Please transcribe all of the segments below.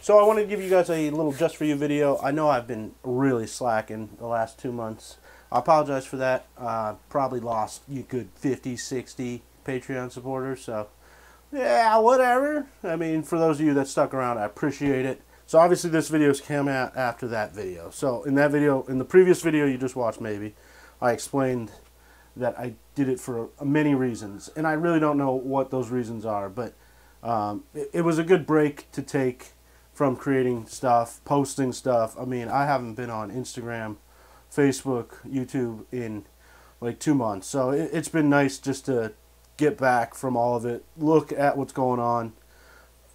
So I want to give you guys a little just for you video. I know I've been really slacking the last 2 months. I apologize for that. Probably lost you good 50, 60 Patreon supporters. So yeah, whatever. I mean, for those of you that stuck around, I appreciate it. So obviously this video's came out after that video. So in that video, in the previous video you just watched maybe, I explained that I did it for many reasons. And I really don't know what those reasons are, but it was a good break to take from creating stuff, posting stuff. I mean, I haven't been on Instagram, Facebook, YouTube in like 2 months. So it's been nice just to get back from all of it, look at what's going on,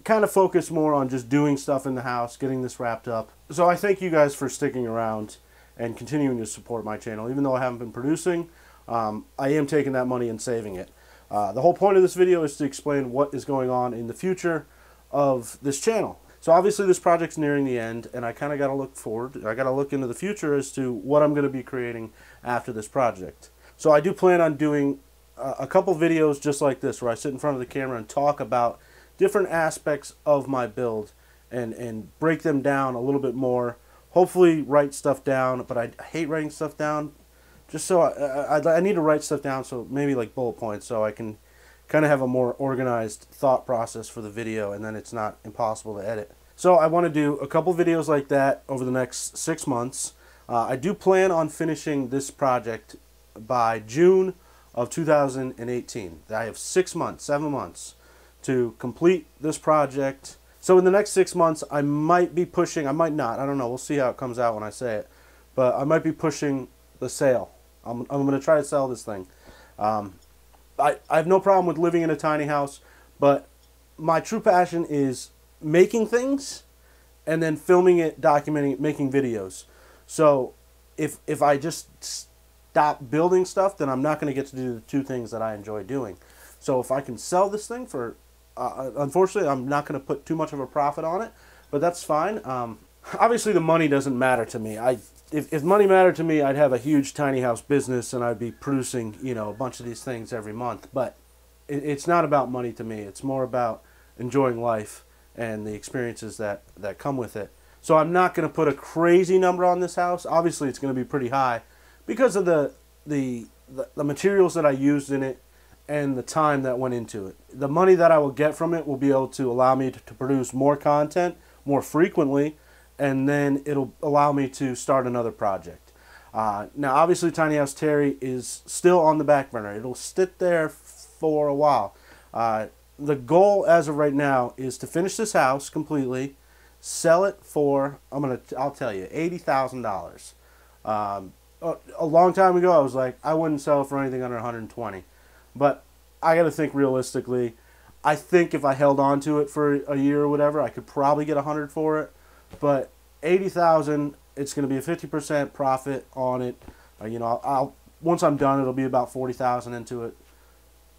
kind of focus more on just doing stuff in the house, getting this wrapped up. So I thank you guys for sticking around and continuing to support my channel. Even though I haven't been producing, I am taking that money and saving it. The whole point of this video is to explain what is going on in the future of this channel. So obviously this project's nearing the end, and I kind of got to look forward. I got to look into the future as to what I'm going to be creating after this project. So I do plan on doing a couple videos just like this, where I sit in front of the camera and talk about different aspects of my build and break them down a little bit more. Hopefully write stuff down, but I hate writing stuff down. Just so I need to write stuff down, so maybe like bullet points, so I can kind of have a more organized thought process for the video, and then it's not impossible to edit. So I want to do a couple videos like that over the next 6 months. I do plan on finishing this project by June of 2018. I have 6 months, 7 months to complete this project. So in the next 6 months, I might be pushing, I might not, I don't know, we'll see how it comes out when I say it, but I might be pushing the sale. I'm going to try to sell this thing. I have no problem with living in a tiny house, but my true passion is making things and then filming it, documenting it, making videos. So if I just stop building stuff, then I'm not going to get to do the two things that I enjoy doing. So if I can sell this thing for, unfortunately, I'm not going to put too much of a profit on it, but that's fine. Obviously, the money doesn't matter to me. If money mattered to me, I'd have a huge tiny house business and I'd be producing, you know, a bunch of these things every month. But it's not about money to me. It's more about enjoying life and the experiences that come with it. So I'm not going to put a crazy number on this house. Obviously, it's going to be pretty high because of the materials that I used in it and the time that went into it. The money that I will get from it will be able to allow me to produce more content more frequently, and then it'll allow me to start another project. Now, obviously, Tiny House Terry is still on the back burner. It'll sit there for a while. The goal as of right now is to finish this house completely, sell it for, I'll tell you, $80,000. A long time ago, I was like, I wouldn't sell it for anything under 120. But I got to think realistically. I think if I held on to it for a year or whatever, I could probably get 100 for it. But 80,000, it's going to be a 50% profit on it. You know, once I'm done, it'll be about 40,000 into it.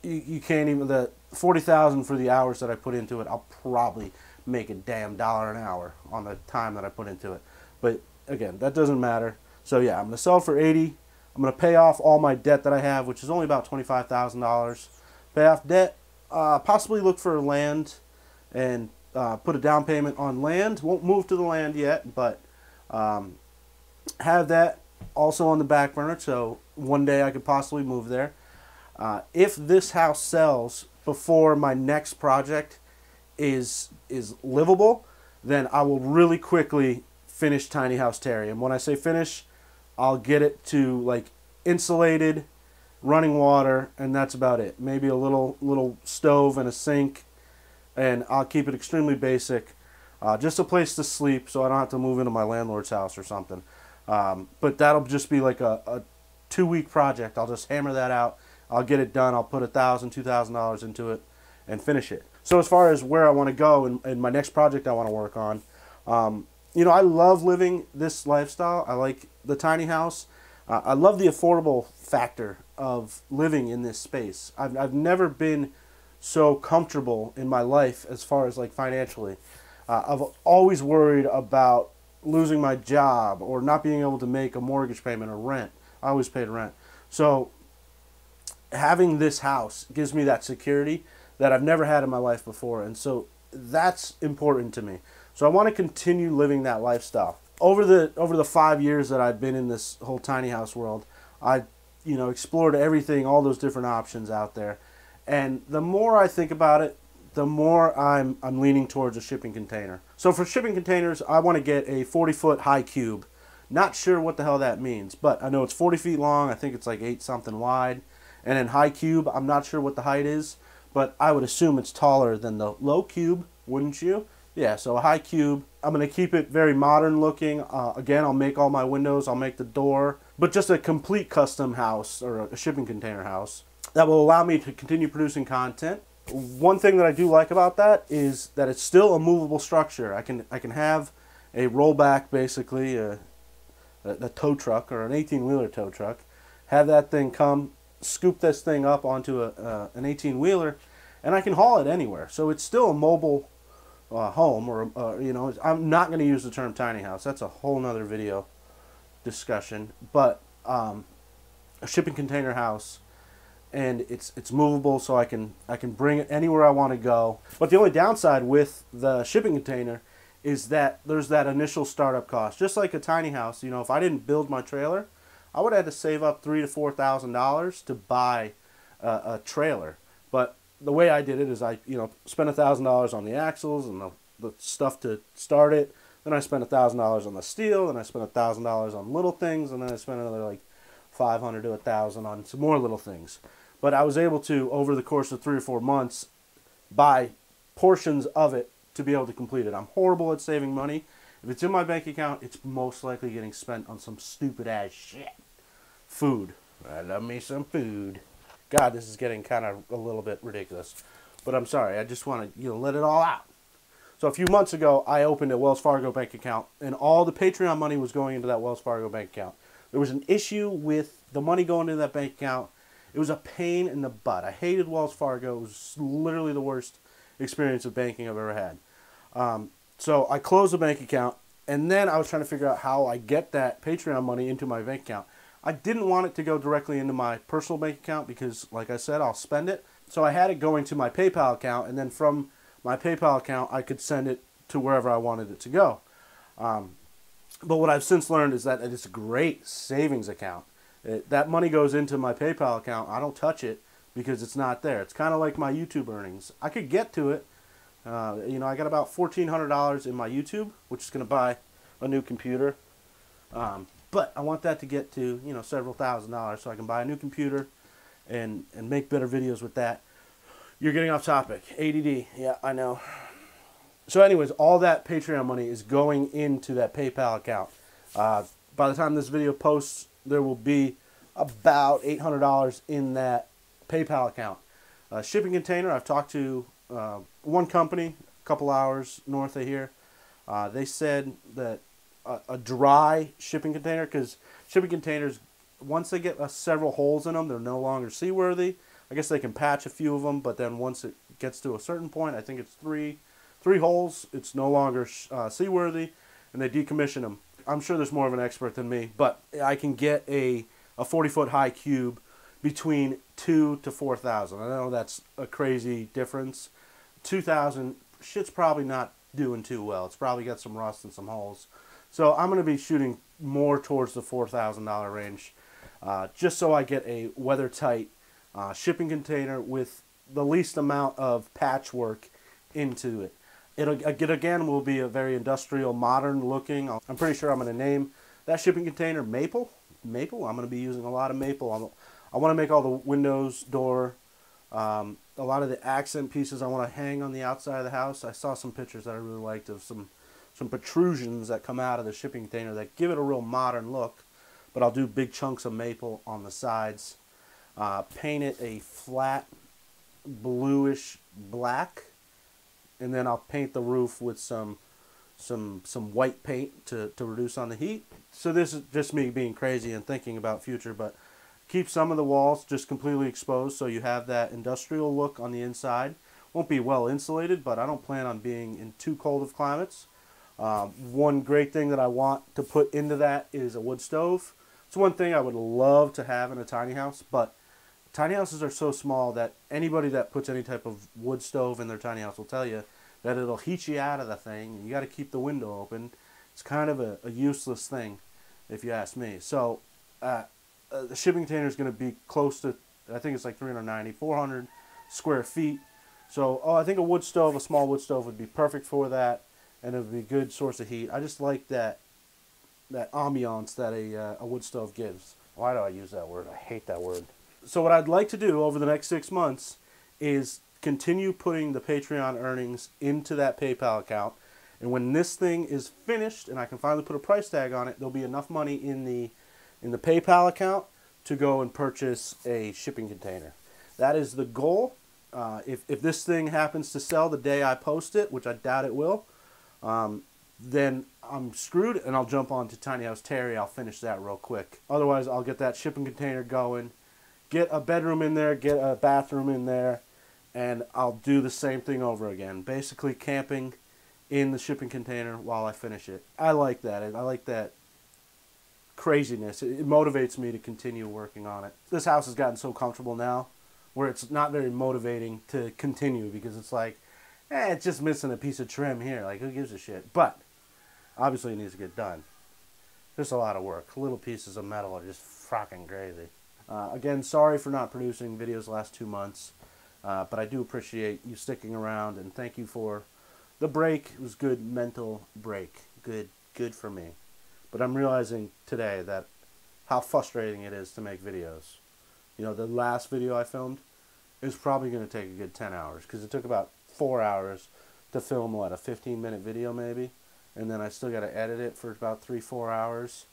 You can't even, the 40,000 for the hours that I put into it, I'll probably make a damn $1 an hour on the time that I put into it. But again, that doesn't matter. So yeah, I'm going to sell for 80. I'm going to pay off all my debt that I have, which is only about $25,000. Pay off debt, possibly look for land and put a down payment on land. Won't move to the land yet, but have that also on the back burner, so one day I could possibly move there. If this house sells before my next project is livable, then I will really quickly finish Tiny House Terry. And when I say finish, I'll get it to like insulated, running water, and that's about it. Maybe a little stove and a sink, and I'll keep it extremely basic. Just a place to sleep so I don't have to move into my landlord's house or something. But that'll just be like a 2-week project. I'll just hammer that out. I'll get it done. I'll put $1,000, $2,000 into it and finish it. So as far as where I want to go and my next project I want to work on, you know, I love living this lifestyle. I like the tiny house. I love the affordable factor of living in this space. I've never been so comfortable in my life as far as like financially. I've always worried about losing my job or not being able to make a mortgage payment or rent. I always paid rent. So having this house gives me that security that I've never had in my life before. And so that's important to me. So I want to continue living that lifestyle. Over the 5 years that I've been in this whole tiny house world, I explored everything, all those different options out there. And the more I think about it, the more I'm leaning towards a shipping container. So for shipping containers, I want to get a 40-foot high cube. Not sure what the hell that means, but I know it's 40 feet long. I think it's like 8 something wide. And then high cube, I'm not sure what the height is, but I would assume it's taller than the low cube, wouldn't you? Yeah, so a high cube. I'm going to keep it very modern looking. Again, I'll make all my windows, I'll make the door, but just a complete custom house or a shipping container house that will allow me to continue producing content. One thing that I do like about that is that it's still a movable structure. I can have a rollback, basically a tow truck or an 18-wheeler tow truck, have that thing come, scoop this thing up onto an 18-wheeler, and I can haul it anywhere. So it's still a mobile home, or I'm not going to use the term tiny house. That's a whole nother video discussion. But a shipping container house, and it's movable, so I can bring it anywhere I want to go. But the only downside with the shipping container is that there's that initial startup cost. Just like a tiny house, if I didn't build my trailer, I would have had to save up $3,000 to $4,000 to buy a trailer. But the way I did it is I spent $1,000 on the axles and the stuff to start it. Then I spent $1,000 on the steel. Then I spent $1,000 on little things, and then I spent another like $500 to $1,000 on some more little things. But I was able to, over the course of 3 or 4 months, buy portions of it to be able to complete it. I'm horrible at saving money. If it's in my bank account, it's most likely getting spent on some stupid ass shit. Food. I love me some food. God, this is getting kind of a little bit ridiculous. But I'm sorry. I just want to let it all out. So a few months ago, I opened a Wells Fargo bank account, and all the Patreon money was going into that Wells Fargo bank account. There was an issue with the money going into that bank account. It was a pain in the butt. I hated Wells Fargo. It was literally the worst experience of banking I've ever had. So I closed the bank account, and then I was trying to figure out how I get that Patreon money into my bank account. I didn't want it to go directly into my personal bank account because, like I said, I'll spend it. So I had it going to my PayPal account, and then from my PayPal account, I could send it to wherever I wanted it to go. But what I've since learned is that it's a great savings account. That money goes into my PayPal account. I don't touch it because it's not there. It's kind of like my YouTube earnings. I could get to it. I got about $1,400 in my YouTube, which is going to buy a new computer. But I want that to get to, several $1,000s so I can buy a new computer and make better videos with that. You're getting off topic. ADD. Yeah, I know. So anyways, all that Patreon money is going into that PayPal account. By the time this video posts, there will be about $800 in that PayPal account. Shipping container, I've talked to one company a couple hours north of here. They said that a dry shipping container, because shipping containers, once they get several holes in them, they're no longer seaworthy. I guess they can patch a few of them, but then once it gets to a certain point, I think it's three holes, it's no longer seaworthy, and they decommission them. I'm sure there's more of an expert than me, but I can get a 40-foot high cube between $2,000 to $4,000. I know that's a crazy difference. $2,000, shit's probably not doing too well. It's probably got some rust and some holes. So I'm going to be shooting more towards the $4,000 range, just so I get a weather-tight shipping container with the least amount of patchwork into it. It again will be a very industrial, modern looking. I'm pretty sure I'm going to name that shipping container Maple. Maple. I'm going to be using a lot of maple. I want to make all the windows, door, a lot of the accent pieces I want to hang on the outside of the house. I saw some pictures that I really liked of some protrusions that come out of the shipping container that give it a real modern look. But I'll do big chunks of maple on the sides. Paint it a flat bluish black, and then I'll paint the roof with some white paint to reduce on the heat. So this is just me being crazy and thinking about future, but keep some of the walls just completely exposed so you have that industrial look on the inside. Won't be well insulated, but I don't plan on being in too cold of climates. One great thing that I want to put into that is a wood stove. It's one thing I would love to have in a tiny house, but tiny houses are so small that anybody that puts any type of wood stove in their tiny house will tell you that it'll heat you out of the thing. You got to keep the window open. It's kind of a useless thing, if you ask me. So the shipping container is going to be close to, I think it's like 390, 400 square feet. So I think a wood stove, a small wood stove would be perfect for that, and it would be a good source of heat. I just like that ambiance that a wood stove gives. Why do I use that word? I hate that word. So what I'd like to do over the next 6 months is continue putting the Patreon earnings into that PayPal account. And when this thing is finished and I can finally put a price tag on it, there'll be enough money in the PayPal account to go and purchase a shipping container. That is the goal. If this thing happens to sell the day I post it, which I doubt it will, then I'm screwed and I'll jump on to Tiny House Terry. I'll finish that real quick. Otherwise, I'll get that shipping container going, get a bedroom in there, get a bathroom in there, and I'll do the same thing over again. Basically camping in the shipping container while I finish it. I like that. I like that craziness. It motivates me to continue working on it. This house has gotten so comfortable now where it's not very motivating to continue because it's like, it's just missing a piece of trim here. Like, who gives a shit? But obviously it needs to get done. There's a lot of work. Little pieces of metal are just fucking crazy. Again, sorry for not producing videos the last 2 months, but I do appreciate you sticking around, and thank you for the break. It was good mental break. Good for me. But I'm realizing today that how frustrating it is to make videos. You know, the last video I filmed is probably going to take a good 10 hours because it took about 4 hours to film, what, a 15-minute video maybe? And then I still got to edit it for about 3-4 hours.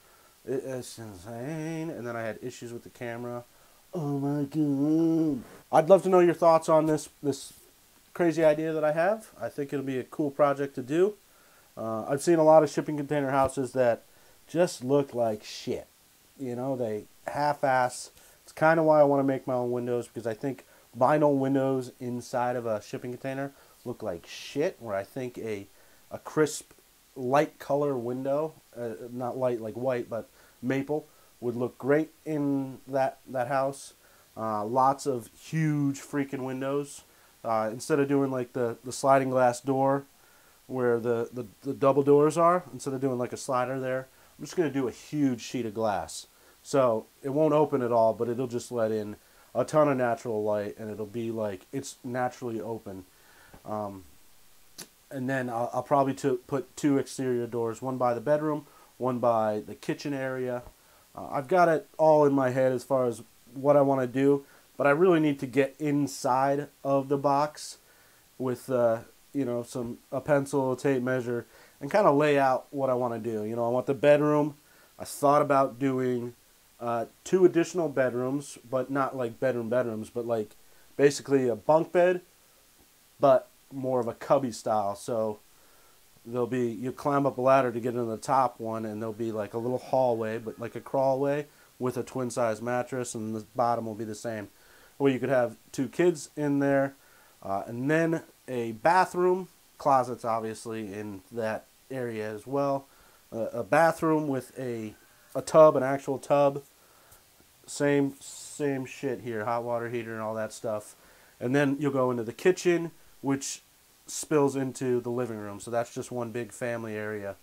It's insane. And then I had issues with the camera. Oh my god. I'd love to know your thoughts on this crazy idea that I have. I think it'll be a cool project to do. I've seen a lot of shipping container houses that just look like shit. You know, they half-ass. It's kind of why I want to make my own windows, because I think vinyl windows inside of a shipping container look like shit, where I think a crisp light color window, not light like white, but maple, would look great in that house. Lots of huge freaking windows. Instead of doing like the sliding glass door where the double doors are, instead of doing like a slider there, I'm just going to do a huge sheet of glass. So it won't open at all, but it'll just let in a ton of natural light, and it'll be like it's naturally open. And then I'll probably put 2 exterior doors, one by the bedroom, one by the kitchen area. I've got it all in my head as far as what I want to do, but I really need to get inside of the box with you know, a pencil, a tape measure, and kind of lay out what I want to do. You know, I want the bedroom. I thought about doing 2 additional bedrooms, but not like bedrooms, but like basically a bunk bed, but more of a cubby style. So there'll be, you climb up a ladder to get into the top one, and there'll be like a little hallway, but like a crawlway with a twin size mattress, and the bottom will be the same. Where you could have 2 kids in there, and then a bathroom, closets obviously in that area as well. A bathroom with a tub, an actual tub. Same shit here, hot water heater and all that stuff. And then you'll go into the kitchen, which spills into the living room. So that's just one big family area.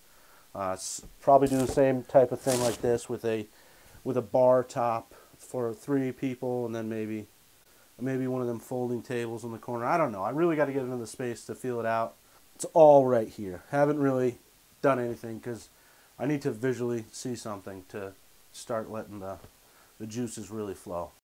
Probably do the same type of thing like this with a bar top for 3 people, and then maybe one of them folding tables in the corner. I don't know. I really got to get into the space to feel it out. It's all right here. Haven't really done anything because I need to visually see something to start letting the juices really flow.